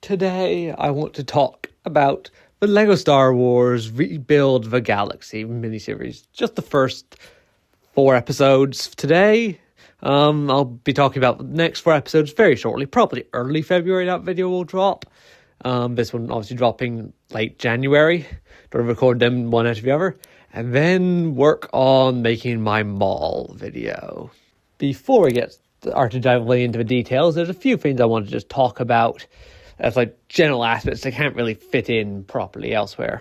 Today, I want to talk about the LEGO Star Wars Rebuild the Galaxy miniseries. Just the first 4 episodes today. I'll be talking about the next 4 episodes very shortly. Probably early February that video will drop. This one obviously dropping late January. Don't record them one after the other. And then work on making my mall video. Before we get to dive way into the details, there's a few things I want to just talk about as like general aspects that can't really fit in properly elsewhere.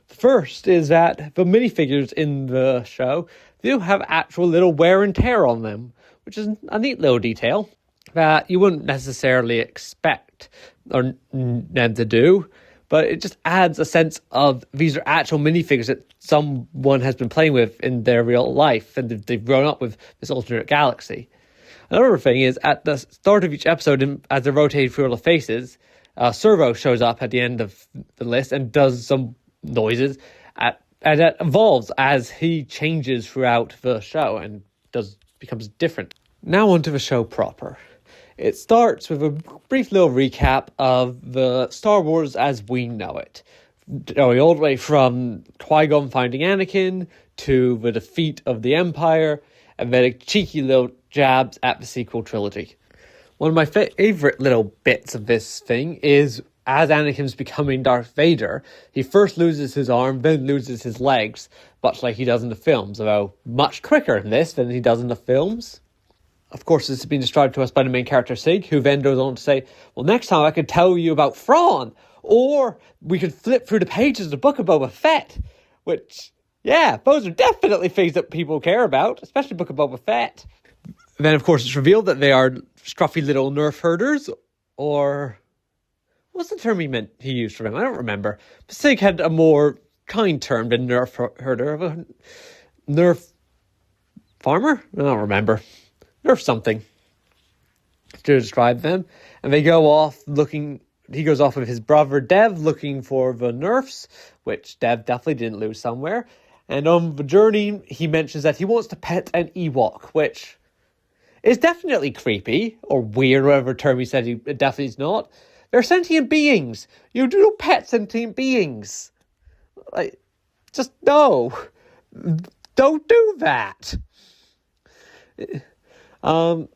The first is that the minifigures in the show do have actual little wear and tear on them, which is a neat little detail that you wouldn't necessarily expect them to do, but it just adds a sense of these are actual minifigures that someone has been playing with in their real life, and they've grown up with this alternate galaxy. Another thing is, at the start of each episode, as they're rotating through all the faces, Servo shows up at the end of the list and does some noises, and that evolves as he changes throughout the show and becomes different. Now onto the show proper. It starts with a brief little recap of the Star Wars as we know it, going all the way from Qui-Gon finding Anakin to the defeat of the Empire, and then a cheeky little jabs at the sequel trilogy. One of my favourite little bits of this thing is, as Anakin's becoming Darth Vader, he first loses his arm, then loses his legs, much like he does in the films, although much quicker in this than he does in the films. Of course, this has been described to us by the main character Sig, who then goes on to say, well, next time I could tell you about Thrawn, or we could flip through the pages of the Book of Boba Fett, which, yeah, those are definitely things that people care about, especially Book of Boba Fett. Then, of course, it's revealed that they are scruffy little nerf herders, or what's the term he used for them? I don't remember. But Sig had a more kind term than nerf herder, of a nerf farmer? I don't remember. Nerf something to describe them. And they go off he goes off with his brother Dev looking for the nerfs, which Dev definitely didn't lose somewhere. And on the journey, he mentions that he wants to pet an Ewok, which is definitely creepy, or weird, whatever term he said it definitely is not. They're sentient beings. You do not pet sentient beings. Like, just no. Don't do that. And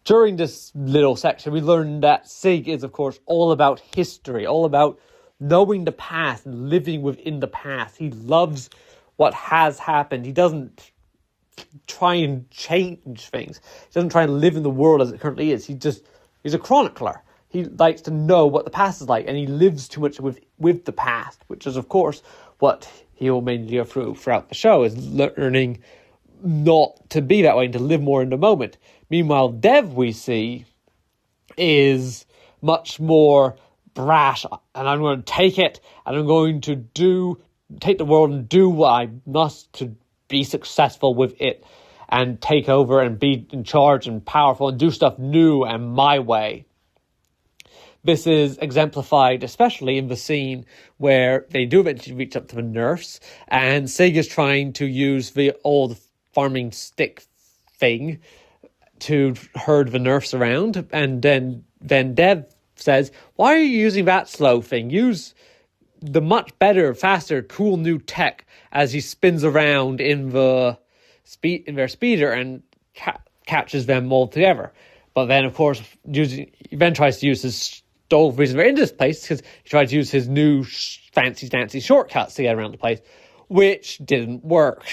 during this little section, we learned that Sig is, of course, all about history, all about knowing the past and living within the past. He loves what has happened. He doesn't try and change things. He doesn't try and live in the world as it currently is. He's a chronicler. He likes to know what the past is like, and he lives too much with the past, which is, of course, what he will mainly go throughout the show, is learning not to be that way and to live more in the moment. Meanwhile, Dev, we see, is much more brash, and I'm going to take it, and I'm going to take the world and do what I must to be successful with it, and take over and be in charge and powerful and do stuff new and my way. This is exemplified especially in the scene where they do eventually reach up to the nerfs, and Sig is trying to use the old farming stick thing to herd the nerfs around, and then Dev says, why are you using that slow thing? Use the much better, faster, cool new tech, as he spins around in their speeder and catches them all together. But then, of course, he then tries to use his stove reason they're in this place, because he tried to use his new fancy shortcuts to get around the place, which didn't work.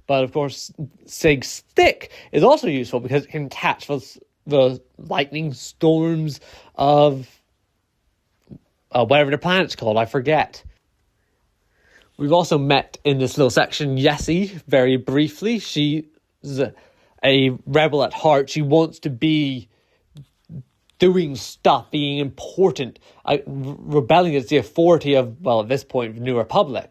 But, of course, Sig's stick is also useful because it can catch the lightning storms of whatever the planet's called, I forget. We've also met in this little section Yessie, very briefly. She's a rebel at heart. She wants to be doing stuff, being important, rebelling against the authority of, well, at this point, the New Republic.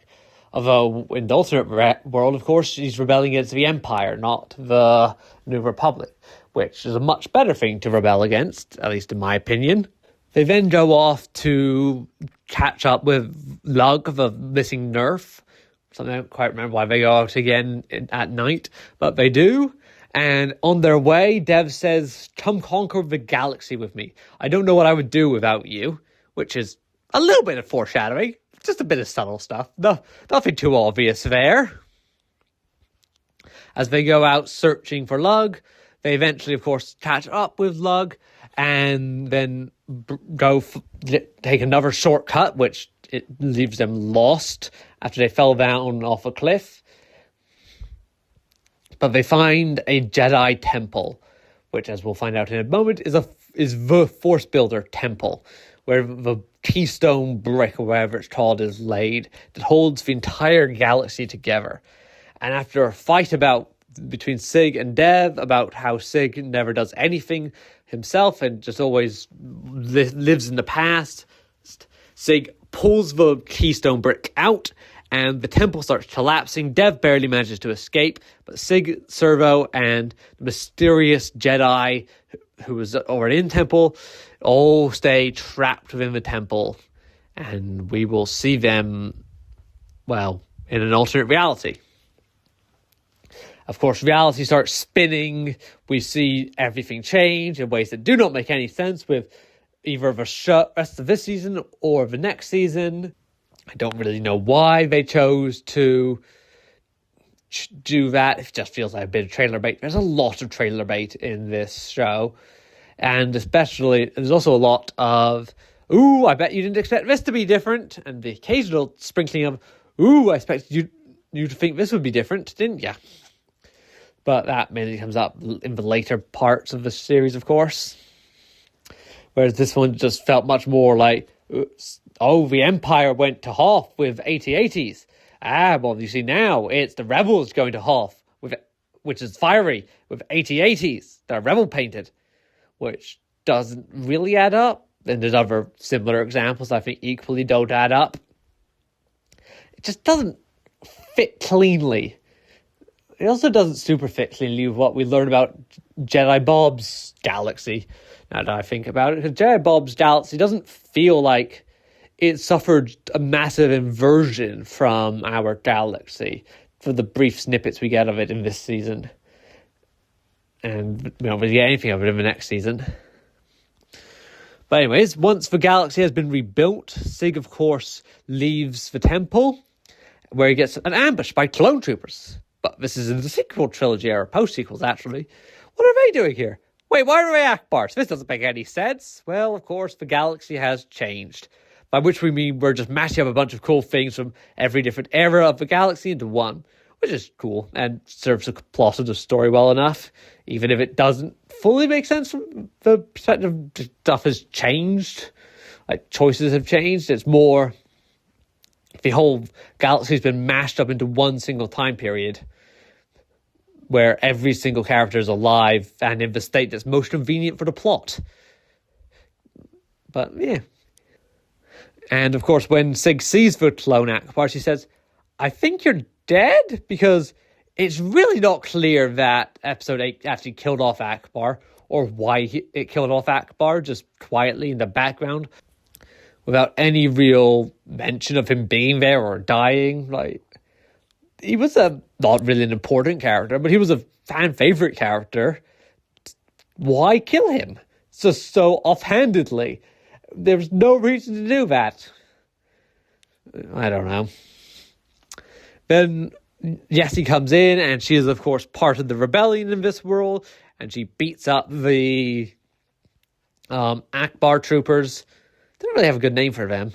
Although, in the alternate world, of course, she's rebelling against the Empire, not the New Republic, which is a much better thing to rebel against, at least in my opinion. They then go off to catch up with Lug, the missing nerf. Something I don't quite remember why they go out again at night, but they do. And on their way, Dev says, "Come conquer the galaxy with me. I don't know what I would do without you," which is a little bit of foreshadowing. Just a bit of subtle stuff. No, nothing too obvious there. As they go out searching for Lug, they eventually, of course, catch up with Lug and then take another shortcut, which it leaves them lost after they fell down off a cliff. But they find a Jedi temple, which, as we'll find out in a moment, is the Force Builder temple, where the keystone brick, or whatever it's called, is laid that holds the entire galaxy together. And after a fight between Sig and Dev about how Sig never does anything himself and just always lives in the past, Sig pulls the keystone brick out and the temple starts collapsing. Dev barely manages to escape, but Sig, Servo, and the mysterious Jedi who was already in temple all stay trapped within the temple, and we will see them, well, in an alternate reality. Of course, reality starts spinning. We see everything change in ways that do not make any sense with either the rest of this season or the next season. I don't really know why they chose to do that. It just feels like a bit of trailer bait. There's a lot of trailer bait in this show. And especially, there's also a lot of, "Ooh, I bet you didn't expect this to be different." And the occasional sprinkling of, "Ooh, I expected you to think this would be different, didn't you?" But that mainly comes up in the later parts of the series, of course. Whereas this one just felt much more like, "Oh, the Empire went to Hoth with 8080s. Well, you see now, it's the Rebels going to Hoth, which is fiery, with 8080s. They're Rebel painted," which doesn't really add up. And there's other similar examples I think equally don't add up. It just doesn't fit cleanly. It also doesn't super fit cleanly with what we learn about Jedi Bob's galaxy, now that I think about it. Because Jedi Bob's galaxy doesn't feel like it suffered a massive inversion from our galaxy for the brief snippets we get of it in this season. And we don't really get anything of it in the next season. But anyways, once the galaxy has been rebuilt, Sig, of course, leaves the temple, where he gets an ambush by clone troopers. But this is in the sequel trilogy, or post-sequels, actually. What are they doing here? Wait, why are they Akbars? This doesn't make any sense. Well, of course, the galaxy has changed. By which we mean we're just mashing up a bunch of cool things from every different era of the galaxy into one, which is cool and serves the plot of the story well enough, even if it doesn't fully make sense from the perspective stuff has changed. Like, choices have changed. It's more, the whole galaxy's been mashed up into one single time period where every single character is alive and in the state that's most convenient for the plot. But, yeah. And, of course, when Sig sees the clone Akbar, she says, "I think you're dead?" Because it's really not clear that Episode 8 actually killed off Akbar, or why it killed off Akbar, just quietly in the background, without any real mention of him being there or dying. Like, he was not really an important character, but he was a fan favorite character. Why kill him just so offhandedly? There's no reason to do that. I don't know. Then Yessie comes in, and she is, of course, part of the rebellion in this world, and she beats up the Akbar troopers. They don't really have a good name for them.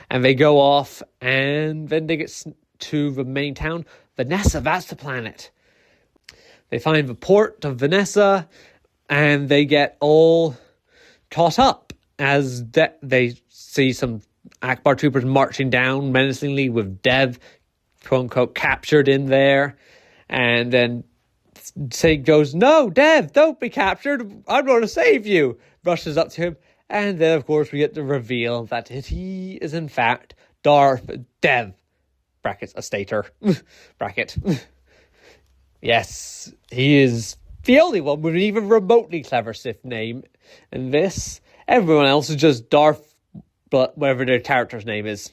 And they go off, and then they get to the main town. Vanessa, that's the planet. They find the port of Vanessa, and they get all caught up as they see some Akbar troopers marching down menacingly with Dev, quote-unquote, captured in there. And then Sig goes, "No, Dev, don't be captured. I'm going to save you." Rushes up to him. And then, of course, we get the reveal that he is, in fact, Darth Dev. Brackets, a stater. Bracket. Yes, he is the only one with an even remotely clever Sith name in this. Everyone else is just Darth, but whatever their character's name is.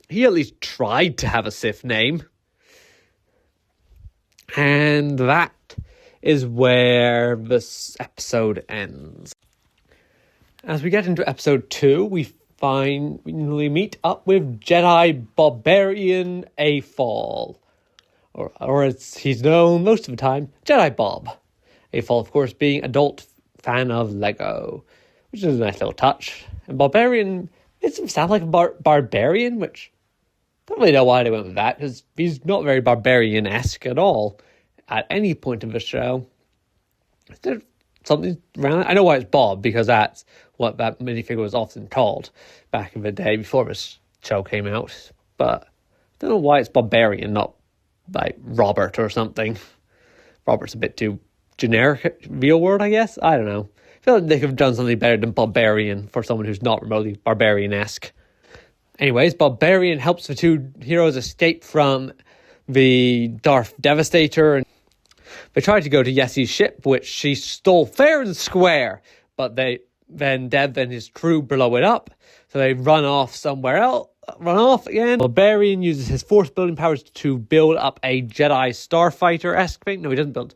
He at least tried to have a Sith name. And that is where this episode ends. As we get into episode 2, we meet up with Jedi Barbarian Afal, or as he's known most of the time, Jedi Bob. Afal, of course, being adult fan of Lego, which is a nice little touch. And Barbarian, it sounds like a barbarian, which I don't really know why they went with that, because he's not very barbarian-esque at all at any point of the show. Is there something around it? I know why it's Bob, because that's what that minifigure was often called back in the day before this show came out. But I don't know why it's Barbarian, not like Robert or something. Robert's a bit too generic, real word, I guess. I don't know. I feel like they could have done something better than Barbarian for someone who's not remotely barbarian-esque. Anyways, Barbarian helps the two heroes escape from the Darth Devastator. And they try to go to Yessie's ship, which she stole fair and square. But then Dev and his crew blow it up. So they run off somewhere else. Run off again. Barbarian uses his force building powers to build up a Jedi starfighter-esque thing. No, he doesn't build.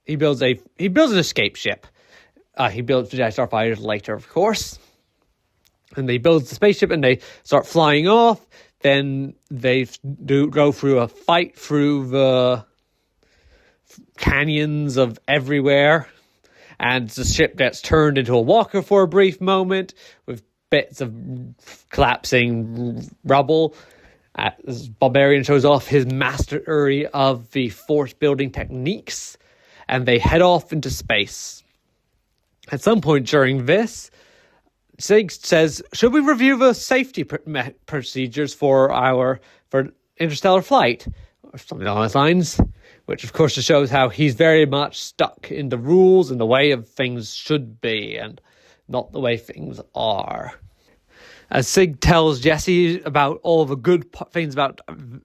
He builds an escape ship. He builds Jedi starfighters later, of course. And they build the spaceship and they start flying off. Then they go through a fight through the canyons of everywhere. And the ship gets turned into a walker for a brief moment with bits of collapsing rubble. As Barbarian shows off his mastery of the force building techniques. And they head off into space. At some point during this, Sig says, should we review the safety procedures for interstellar flight? Or something along those lines. Which, of course, shows how he's very much stuck in the rules and the way of things should be and not the way things are. As Sig tells Jessie about all the good things about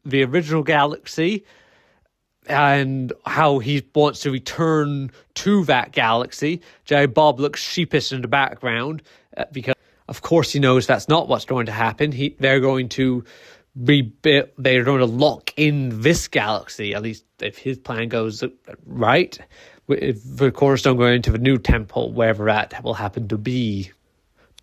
the original galaxy and how he wants to return to that galaxy, Jedi Bob looks sheepish in the background because, of course, he knows that's not what's going to happen. They're going to rebuild. They're going to lock in this galaxy, at least if his plan goes right. If the Cornerstone going into the new temple, wherever that will happen to be.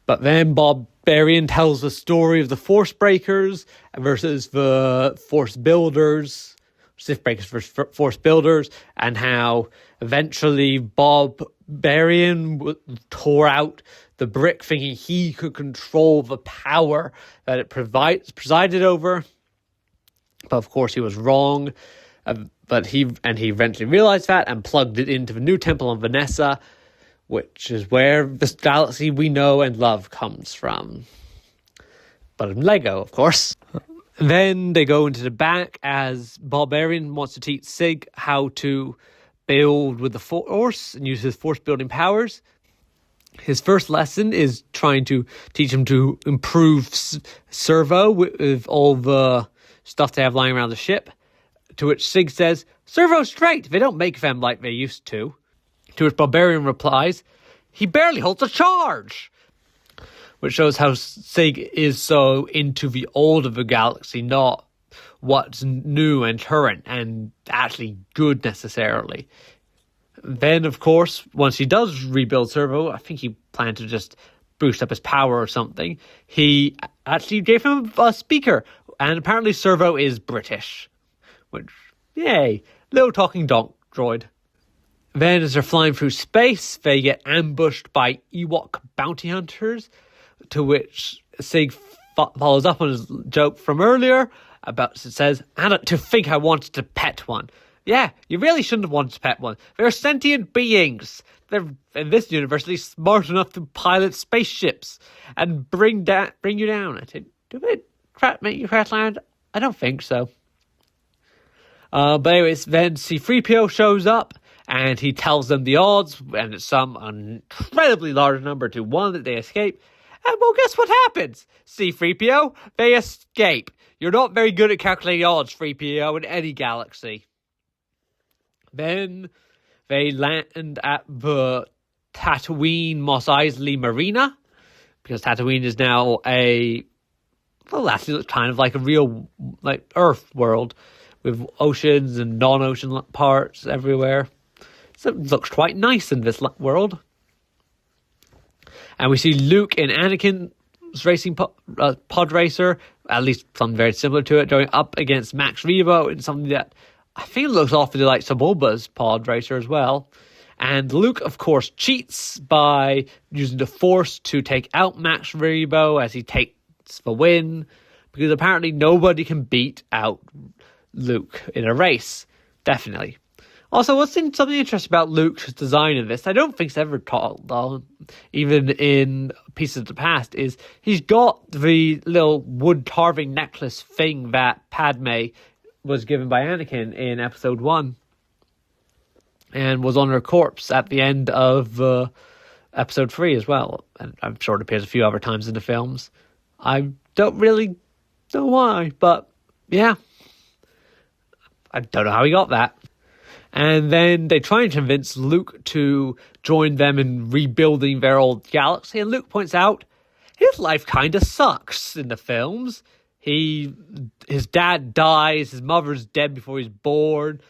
But then Barbarian tells the story of the Force Breakers versus the Force Builders. Sith Breakers versus Force Builders, and how eventually Barbarian tore out the brick thinking he could control the power that it presided over. But of course he was wrong. But he eventually realized that and plugged it into the new temple on Vanessa, which is where this galaxy we know and love comes from. But in Lego, of course. Then they go into the back as Barbarian wants to teach Sig how to build with the Force and use his Force building powers. His first lesson is trying to teach him to improve servo with all the stuff they have lying around the ship. To which Sig says, "Servo's great, they don't make them like they used to." To which Barbarian replies, "He barely holds a charge." Which shows how Sig is so into the old of the galaxy, not what's new and current and actually good necessarily. Then, of course, once he does rebuild Servo, I think he planned to just boost up his power or something. He actually gave him a speaker, and apparently Servo is British. Which, yay, little talking droid. Then, as they're flying through space, they get ambushed by Ewok bounty hunters. To which Sig follows up on his joke from earlier about, it says, "And to think I wanted to pet one." Yeah, you really shouldn't have wanted to pet one. They're sentient beings. They're, in this universe, at least smart enough to pilot spaceships and bring you down. I think, do they make you crash land? I don't think so. But anyways, then C-3PO shows up and he tells them the odds, and it's some incredibly large number to 1 that they escape. And well, guess what happens? C-3PO, they escape. You're not very good at calculating odds, 3PO, in any galaxy. Then they land at the Tatooine Mos Eisley Marina, because Tatooine is now actually kind of like a real Earth world with oceans and non-ocean parts everywhere. So it looks quite nice in this world. And we see Luke and Anakin's racing pod racer, at least something very similar to it, going up against Max Rebo in something that I think looks awfully like Sebulba's pod racer as well. And Luke, of course, cheats by using the Force to take out Max Rebo as he takes the win, because apparently nobody can beat out Luke in a race. Definitely. Also, what's something interesting about Luke's design in this, I don't think it's ever taught on, even in Pieces of the Past, is he's got the little wood carving necklace thing that Padme was given by Anakin in episode 1. And was on her corpse at the end of episode 3 as well. And I'm sure it appears a few other times in the films. I don't really know why, but yeah. I don't know how he got that. And then they try and convince Luke to join them in rebuilding their old galaxy. And Luke points out his life kind of sucks in the films. His dad dies, his mother's dead before he's born.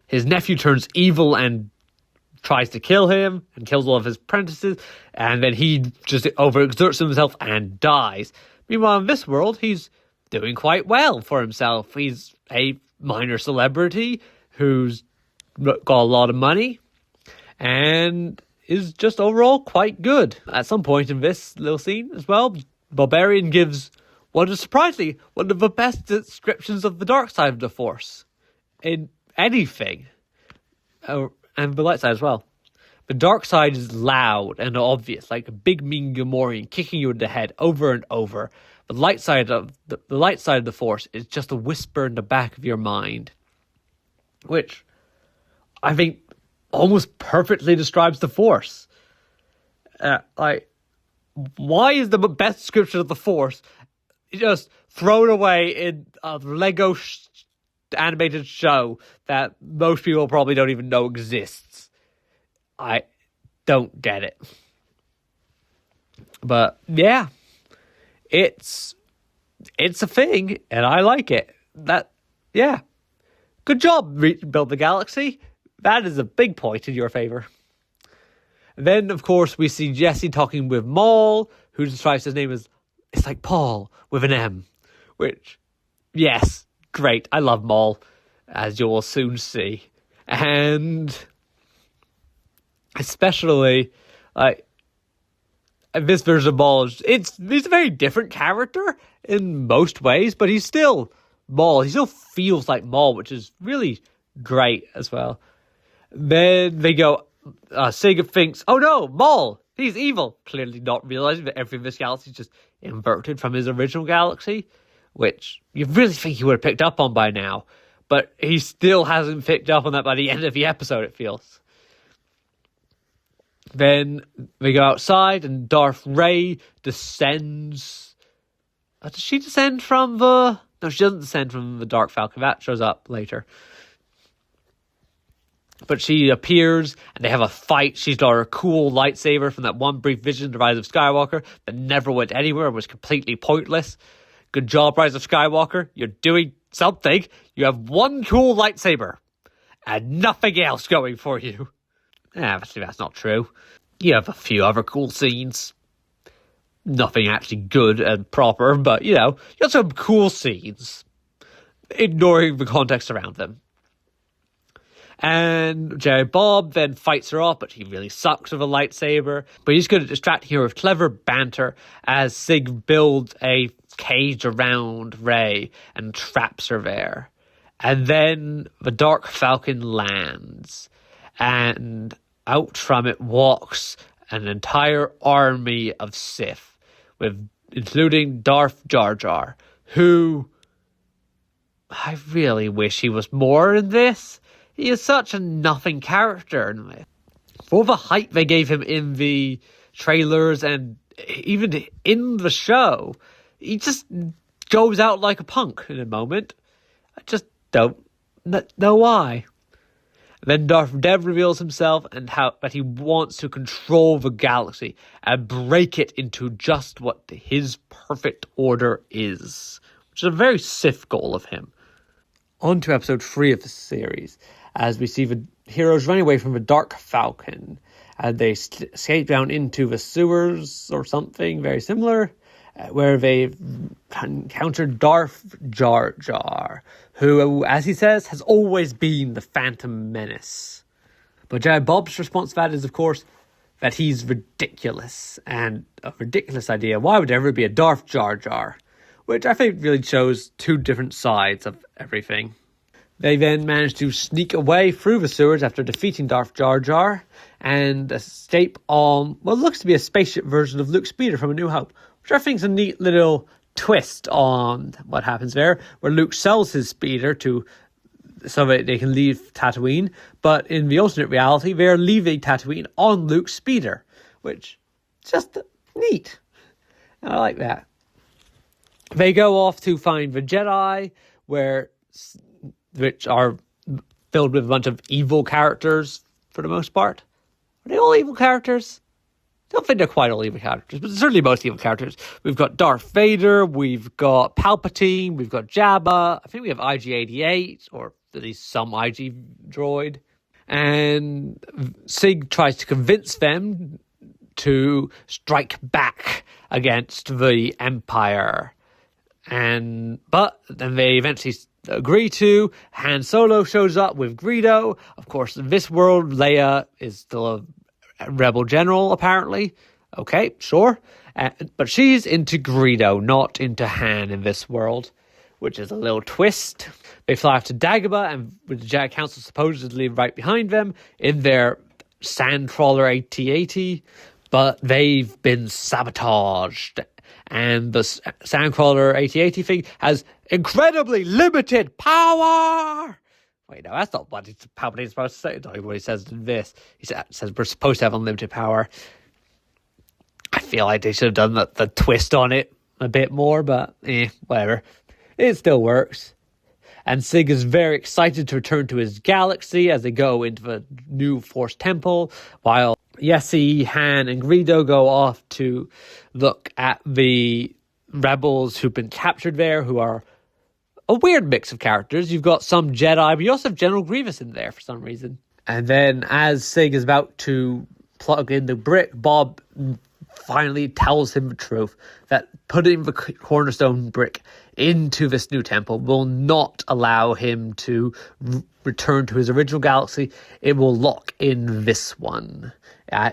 His nephew turns evil and tries to kill him and kills all of his apprentices. And then he just overexerts himself and dies. Meanwhile, in this world, he's doing quite well for himself. He's a minor celebrity who's got a lot of money and is just overall quite good. At some point in this little scene as well, Barbarian gives one of the best descriptions of the dark side of the Force in anything, and the light side as well. The dark side is loud and obvious, like a big mean Gamorrean kicking you in the head over and over. The light side of the Force is just a whisper in the back of your mind, which I think almost perfectly describes the Force. Why is the best description of the Force just thrown away in a Lego animated show that most people probably don't even know exists? I don't get it. But yeah, it's a thing, and I like it. Good job, Build the Galaxy. That is a big point in your favor. Then, of course, we see Jesse talking with Maul, who describes his name as, it's like Paul with an M. Which, yes, great. I love Maul, as you will soon see. And especially, this version of Maul, he's a very different character in most ways, but he's still Maul. He still feels like Maul, which is really great as well. Then they go, Sega thinks, oh no, Maul, he's evil. Clearly not realizing that everything in this galaxy is just inverted from his original galaxy, which you really think he would have picked up on by now. But he still hasn't picked up on that by the end of the episode, it feels. Then they go outside and Darth Rey descends. Does she descend from the... No, she doesn't descend from the Dark Falcon. That shows up later. But she appears, and they have a fight. She's got her cool lightsaber from that one brief vision, The Rise of Skywalker, that never went anywhere and was completely pointless. Good job, Rise of Skywalker. You're doing something. You have one cool lightsaber, and nothing else going for you. Actually, that's not true. You have a few other cool scenes. Nothing actually good and proper, but, you got some cool scenes, ignoring the context around them. And Jerry Bob then fights her off, but he really sucks with a lightsaber. But he's good at distracting her with clever banter as Sig builds a cage around Rey and traps her there. And then the Dark Falcon lands, and out from it walks an entire army of Sith, including Darth Jar Jar, who I really wish he was more in this. He is such a nothing character. For the hype they gave him in the trailers and even in the show, he just goes out like a punk in a moment. I just don't know why. Then Darth Dev reveals himself and that he wants to control the galaxy and break it into just what his perfect order is, which is a very Sith goal of him. On to episode 3 of the series, as we see the heroes running away from a Dark Falcon. And they escape down into the sewers or something very similar, where they encounter Darth Jar Jar, who, as he says, has always been the Phantom Menace. But Jedi Bob's response to that is, of course, that he's ridiculous, and a ridiculous idea. Why would there ever be a Darth Jar Jar? Which I think really shows two different sides of everything. They then manage to sneak away through the sewers after defeating Darth Jar Jar and escape on what looks to be a spaceship version of Luke's speeder from A New Hope, which I think is a neat little twist on what happens there, where Luke sells his speeder so that they can leave Tatooine, but in the alternate reality, they're leaving Tatooine on Luke's speeder, which is just neat. And I like that. They go off to find the Jedi, which are filled with a bunch of evil characters for the most part. Are they all evil characters? I don't think they're quite all evil characters, but certainly most evil characters. We've got Darth Vader, we've got Palpatine, we've got Jabba, I think we have IG-88, or at least some IG droid. And Sig tries to convince them to strike back against the Empire. But then they eventually agree to. Han Solo shows up with Greedo. Of course, in this world, Leia is still a rebel general, apparently. Okay, sure. But she's into Greedo, not into Han in this world, which is a little twist. They fly off to Dagobah, and with the Jedi Council supposedly right behind them in their Sandcrawler AT-AT, but they've been sabotaged. And the Sandcrawler AT-AT thing has incredibly limited power. Wait, no, that's not what Palpatine's supposed to say. That's not what he says in this. He says we're supposed to have unlimited power. I feel like they should have done the twist on it a bit more, but whatever. It still works. And Sig is very excited to return to his galaxy as they go into the new Force Temple, while Yessi, Han, and Greedo go off to look at the rebels who've been captured there, who are a weird mix of characters. You've got some Jedi, but you also have General Grievous in there for some reason. And then as Sig is about to plug in the brick, Bob finally tells him the truth, that putting the cornerstone brick into this new temple will not allow him to return to his original galaxy. It will lock in this one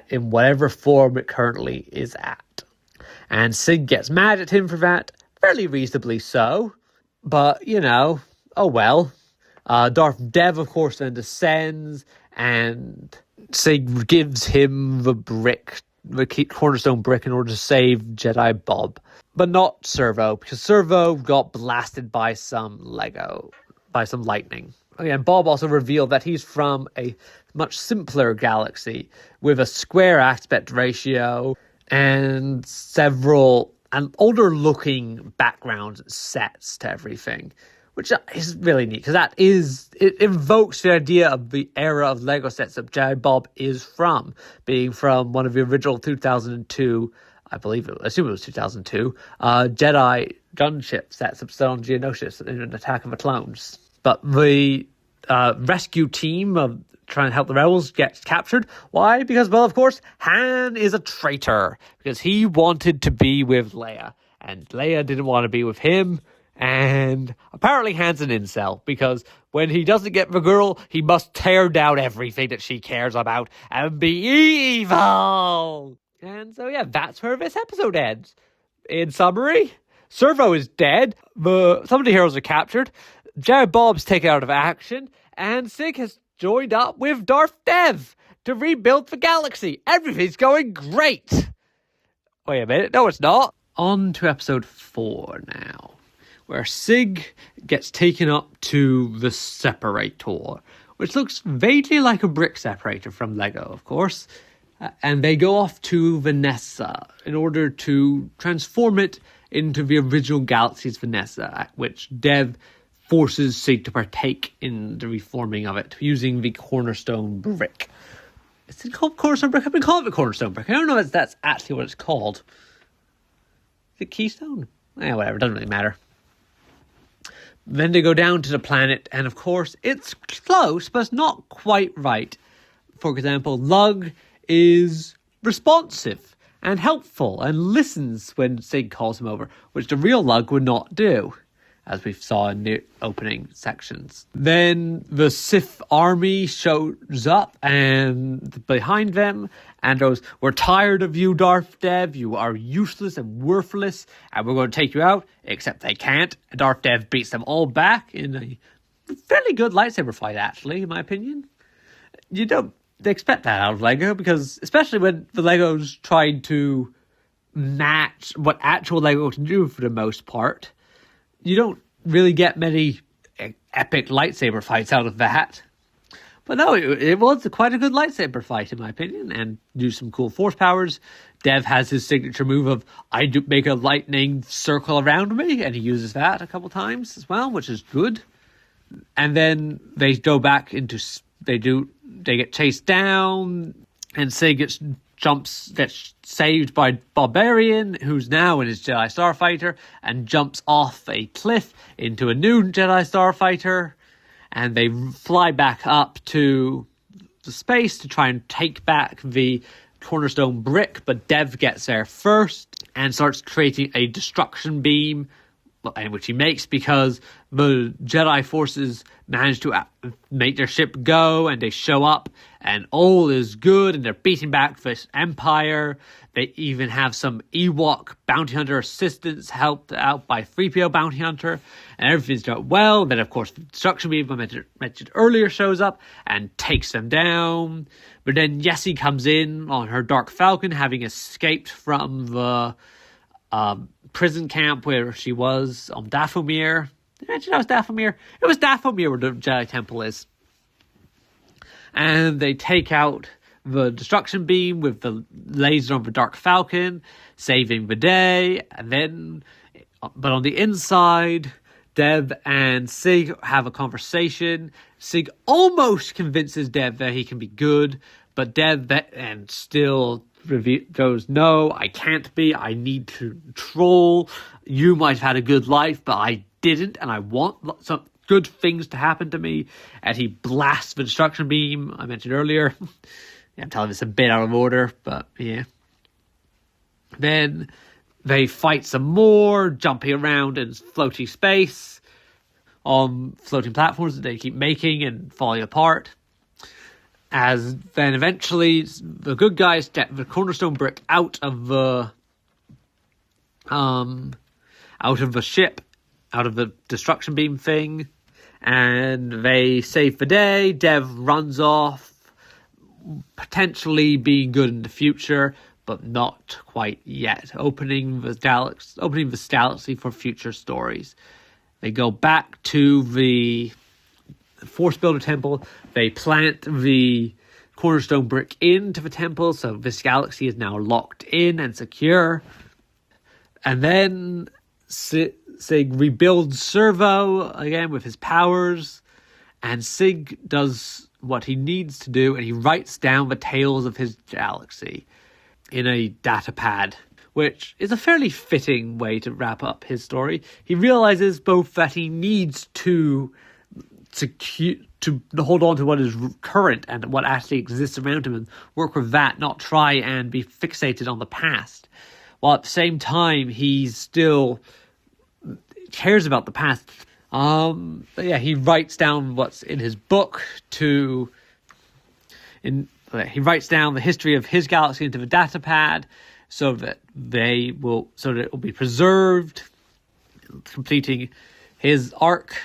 in whatever form it currently is at. And Sig gets mad at him for that, fairly reasonably so. But, oh well. Darth Dev, of course, then descends, and Sig gives him the cornerstone brick in order to save Jedi Bob. But not Servo, because Servo got blasted by some lightning. And Bob also revealed that he's from a much simpler galaxy with a square aspect ratio and several older looking background sets to everything, which is really neat because it invokes the idea of the era of Lego sets that Jedi Bob is from, being from one of the original 2002, I assume it was 2002, Jedi gunship sets set on Geonosis in an Attack of the Clones. But the rescue team of trying to help the rebels gets captured. Why? Because, well, of course, Han is a traitor because he wanted to be with Leia and Leia didn't want to be with him. And apparently Han's an incel because when he doesn't get the girl, he must tear down everything that she cares about and be evil. And so, yeah, that's where this episode ends. In summary, Servo is dead, some of the heroes are captured, Jedi Bob's taken out of action, and Sig has joined up with Darth Dev to rebuild the galaxy. Everything's going great. Wait a minute, no it's not. On to episode 4 now, where Sig gets taken up to the separator, which looks vaguely like a brick separator from Lego, of course. And they go off to Vanessa in order to transform it into the original galaxy's Vanessa, at which Dev forces Sig to partake in the reforming of it using the cornerstone brick. Is it called cornerstone brick? I've been calling it the cornerstone brick. I don't know if that's actually what it's called. Is it keystone? Whatever, it doesn't really matter. Then they go down to the planet, and of course, it's close, but it's not quite right. For example, Lug is responsive and helpful and listens when Sig calls him over, which the real Lug would not do, as we saw in the opening sections. Then the Sith army shows up, and behind them, and goes, "We're tired of you, Darth Dev. You are useless and worthless, and we're going to take you out," except they can't. Darth Dev beats them all back in a fairly good lightsaber fight, actually, in my opinion. You don't expect that out of Lego, because especially when the Legos tried to match what actual Lego can do for the most part, you don't really get many epic lightsaber fights out of that. But no, it was quite a good lightsaber fight, in my opinion, and used some cool force powers. Dev has his signature move of, I do make a lightning circle around me, and he uses that a couple times as well, which is good. And then they go back into, they get chased down, and Sig gets saved by Barbarian, who's now in his Jedi Starfighter, and jumps off a cliff into a new Jedi Starfighter. And they fly back up to the space to try and take back the cornerstone brick, but Dev gets there first and starts creating a destruction beam, which he makes because the Jedi forces manage to make their ship go, and they show up, and all is good, and they're beating back this Empire. They even have some Ewok bounty hunter assistants helped out by 3PO bounty hunter, and everything's going well. Then, of course, the destruction beam I mentioned earlier shows up and takes them down. But then Yessie comes in on her Dark Falcon, having escaped from the prison camp where she was on Dathomir. Did I mention that was Dathomir? It was Dathomir where the Jedi Temple is. And they take out the destruction beam with the laser on the Dark Falcon, saving the day. And then, but on the inside, Dev and Sig have a conversation. Sig almost convinces Dev that he can be good, but Dev still goes, "No, I can't be. I need to control. You might have had a good life, but I didn't, and I want some good things to happen to me." And he blasts the destruction beam I mentioned earlier. I'm telling this a bit out of order, but yeah. Then they fight some more, jumping around in floaty space on floating platforms that they keep making and falling apart. As then eventually the good guys get the cornerstone brick out of the ship, out of the destruction beam thing, and they save the day. Dev runs off, potentially being good in the future, but not quite yet. Opening the galaxy for future stories. They go back to the Force Builder Temple. They plant the cornerstone brick into the temple, so this galaxy is now locked in and secure. And then Sig rebuilds Servo again with his powers, and Sig does what he needs to do, and he writes down the tales of his galaxy in a data pad, which is a fairly fitting way to wrap up his story. He realizes both that he needs to hold on to what is current and what actually exists around him and work with that, not try and be fixated on the past. While at the same time, he still cares about the past. But yeah, he writes down what's in his book he writes down the history of his galaxy into the data pad so that it will be preserved, completing his arc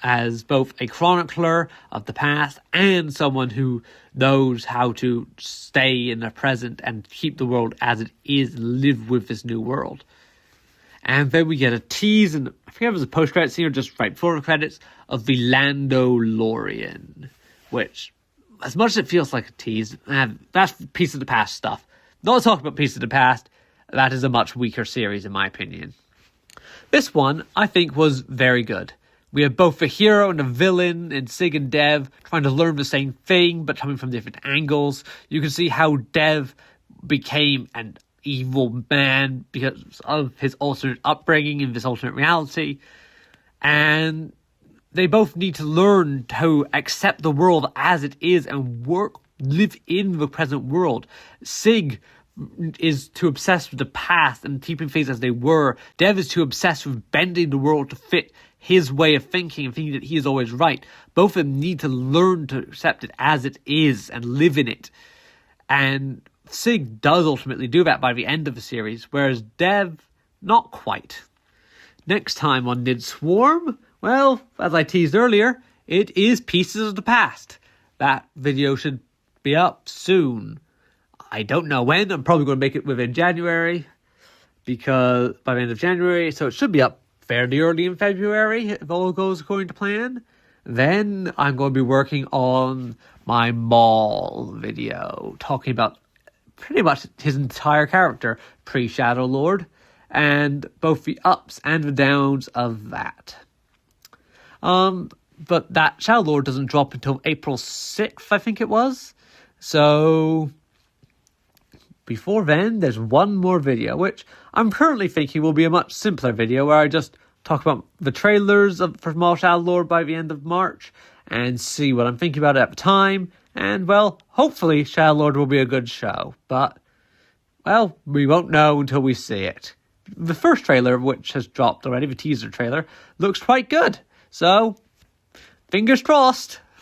as both a chronicler of the past and someone who knows how to stay in the present and keep the world as it is, live with this new world. And then we get a tease, and I forget if it was a post-credit scene or just right before the credits, of the Landolorian, which, as much as it feels like a tease, that's Piece of the Past stuff. Not talk about Piece of the Past, that is a much weaker series in my opinion. This one, I think, was very good. We have both the hero and the villain in Sig and Dev trying to learn the same thing, but coming from different angles. You can see how Dev became an evil man because of his alternate upbringing in this alternate reality. And they both need to learn to accept the world as it is and live in the present world. Sig is too obsessed with the past and keeping things as they were. Dev is too obsessed with bending the world to fit his way of thinking and thinking that he is always right. Both of them need to learn to accept it as it is and live in it. And Sig does ultimately do that by the end of the series, whereas Dev, not quite. Next time on Nid Swarm, well, as I teased earlier, it is Pieces of the Past. That video should be up soon. I don't know when. I'm probably going to make it within January, because by the end of January, so it should be up fairly early in February if all goes according to plan. Then I'm going to be working on my Maul video, talking about pretty much his entire character pre-Shadow Lord, and both the ups and the downs of that. But that Shadow Lord doesn't drop until April 6th, I think it was. So before then, there's one more video, which I'm currently thinking will be a much simpler video, where I just talk about the trailers for Small Shadow Lord by the end of March and see what I'm thinking about it at the time. And, well, hopefully Shadow Lord will be a good show. But, well, we won't know until we see it. The first trailer, which has dropped already, the teaser trailer, looks quite good. So, fingers crossed.